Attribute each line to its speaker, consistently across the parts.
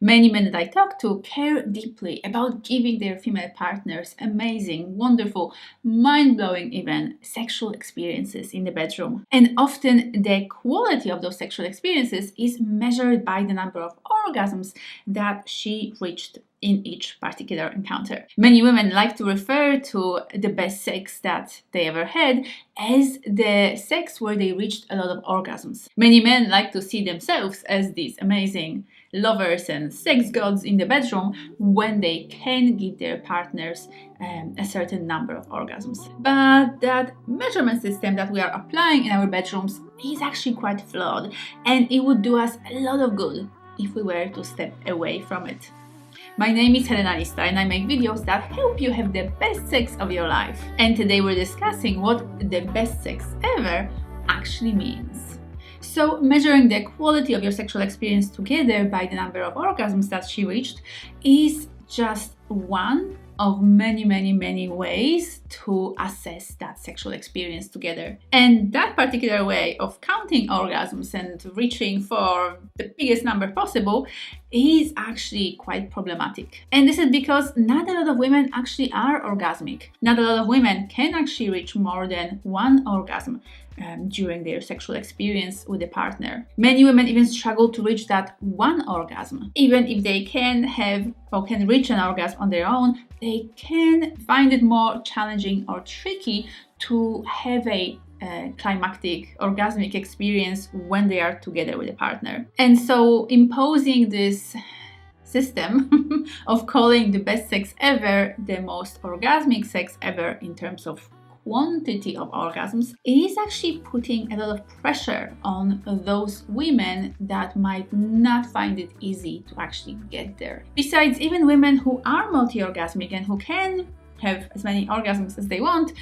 Speaker 1: Many men that I talk to care deeply about giving their female partners amazing, wonderful, mind-blowing even sexual experiences in the bedroom. And often the quality of those sexual experiences is measured by the number of orgasms that she reached in each particular encounter. Many women like to refer to the best sex that they ever had as the sex where they reached a lot of orgasms. Many men like to see themselves as these amazing lovers and sex gods in the bedroom when they can give their partners a certain number of orgasms. But that measurement system that we are applying in our bedrooms is actually quite flawed, and it would do us a lot of good if we were to step away from it. My name is Helena Nista, and I make videos that help you have the best sex of your life. And today we're discussing what the best sex ever actually means. So, measuring the quality of your sexual experience together by the number of orgasms that she reached is just one of many ways to assess that sexual experience together. And that particular way of counting orgasms and reaching for the biggest number possible is actually quite problematic. And this is because not a lot of women actually are orgasmic. Not a lot of women can actually reach more than one orgasm during their sexual experience with a partner. Many women even struggle to reach that one orgasm. Even if they can have or can reach an orgasm on their own, they can find it more challenging or tricky to have a climactic orgasmic experience when they are together with a partner. And so imposing this system of calling the best sex ever the most orgasmic sex ever in terms of quantity of orgasms is actually putting a lot of pressure on those women that might not find it easy to actually get there. Besides, even women who are multi-orgasmic and who can have as many orgasms as they want,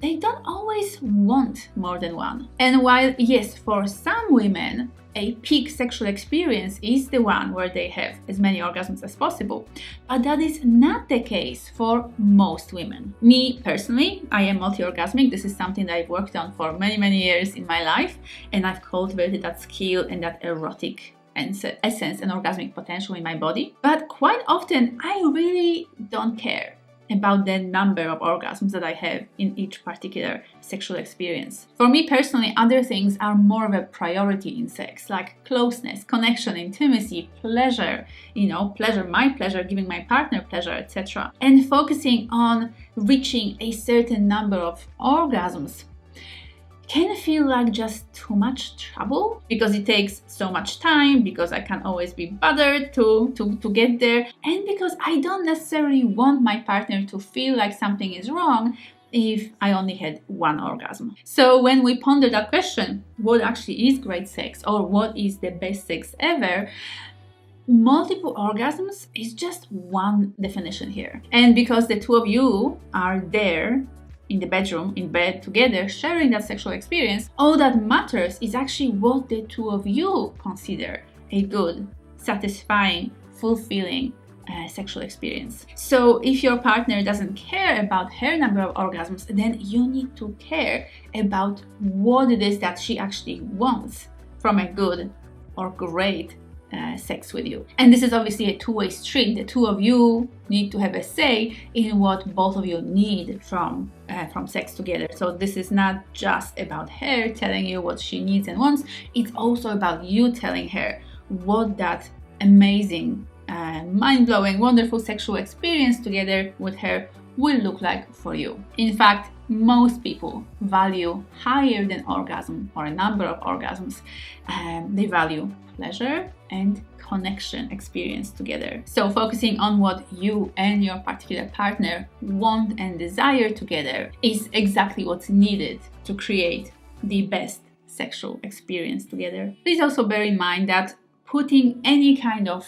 Speaker 1: they don't always want more than one. And while, yes, for some women, a peak sexual experience is the one where they have as many orgasms as possible, but that is not the case for most women. Me personally, I am multi-orgasmic. This is something that I've worked on for many years in my life, and I've cultivated that skill and that erotic essence and orgasmic potential in my body. But quite often, I really don't care about the number of orgasms that I have in each particular sexual experience. For me personally, other things are more of a priority in sex, like closeness, connection, intimacy, pleasure, my pleasure, giving my partner pleasure, etc. And focusing on reaching a certain number of orgasms can feel like just too much trouble because it takes so much time, because I can't always be bothered to get there, and because I don't necessarily want my partner to feel like something is wrong if I only had one orgasm. So when we ponder that question, what actually is great sex or what is the best sex ever, multiple orgasms is just one definition here. And because the two of you are there in the bedroom, in bed together, sharing that sexual experience, all that matters is actually what the two of you consider a good, satisfying, fulfilling sexual experience. So if your partner doesn't care about her number of orgasms, then you need to care about what it is that she actually wants from a good or great sex with you. And this is obviously a two-way street. The two of you need to have a say in what both of you need from sex together. So this is not just about her telling you what she needs and wants. It's also about you telling her what that amazing, mind-blowing, wonderful sexual experience together with her will look like for you. In fact, most people value higher than orgasm or a number of orgasms. They value pleasure and connection experience together. So focusing on what you and your particular partner want and desire together is exactly what's needed to create the best sexual experience together. Please also bear in mind that putting any kind of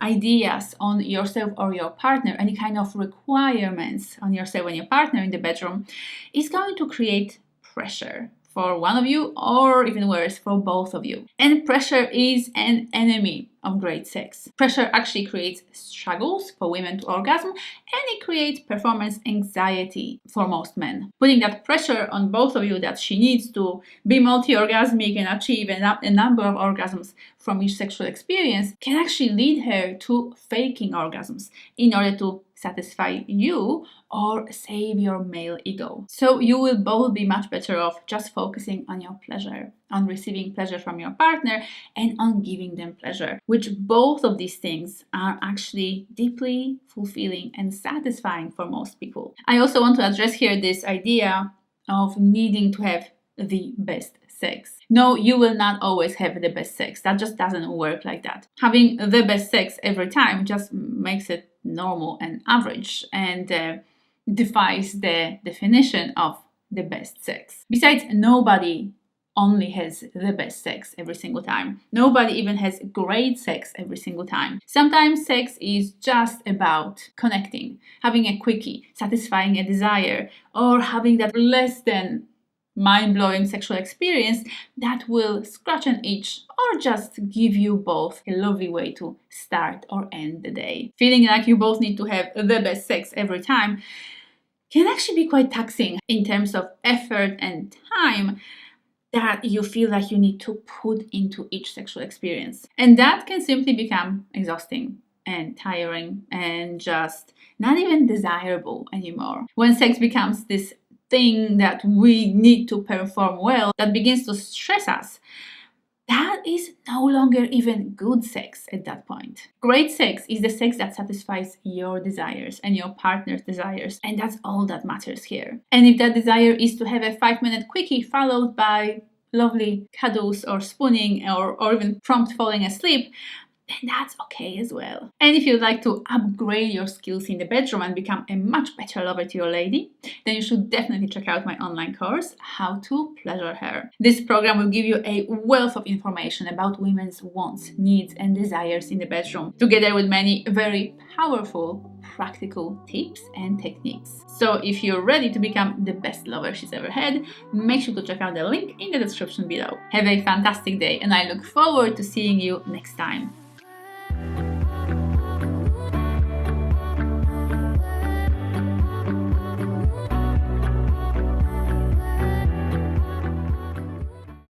Speaker 1: ideas on yourself or your partner, any kind of requirements on yourself and your partner in the bedroom is going to create pressure for one of you, or even worse, for both of you. And pressure is an enemy of great sex. Pressure actually creates struggles for women to orgasm, and it creates performance anxiety for most men. Putting that pressure on both of you that she needs to be multi-orgasmic and achieve a number of orgasms from each sexual experience can actually lead her to faking orgasms in order to satisfy you or save your male ego. So you will both be much better off just focusing on your pleasure, on receiving pleasure from your partner, and on giving them pleasure, which both of these things are actually deeply fulfilling and satisfying for most people. I also want to address here this idea of needing to have the best sex. No, you will not always have the best sex. That just doesn't work like that. Having the best sex every time just makes it normal and average and defies the definition of the best sex. Besides, nobody only has the best sex every single time. Nobody even has great sex every single time. Sometimes sex is just about connecting, having a quickie, satisfying a desire, or having that less than mind-blowing sexual experience that will scratch an itch or just give you both a lovely way to start or end the day. Feeling like you both need to have the best sex every time can actually be quite taxing in terms of effort and time that you feel like you need to put into each sexual experience. And that can simply become exhausting and tiring and just not even desirable anymore. When sex becomes this thing that we need to perform well, that begins to stress us, that is no longer even good sex at that point. Great sex is the sex that satisfies your desires and your partner's desires, and that's all that matters here. And if that desire is to have a 5-minute quickie followed by lovely cuddles or spooning or even prompt falling asleep, then that's okay as well. And if you'd like to upgrade your skills in the bedroom and become a much better lover to your lady, then you should definitely check out my online course, How to Pleasure Her. This program will give you a wealth of information about women's wants, needs, and desires in the bedroom, together with many very powerful, practical tips and techniques. So if you're ready to become the best lover she's ever had, make sure to check out the link in the description below. Have a fantastic day, and I look forward to seeing you next time.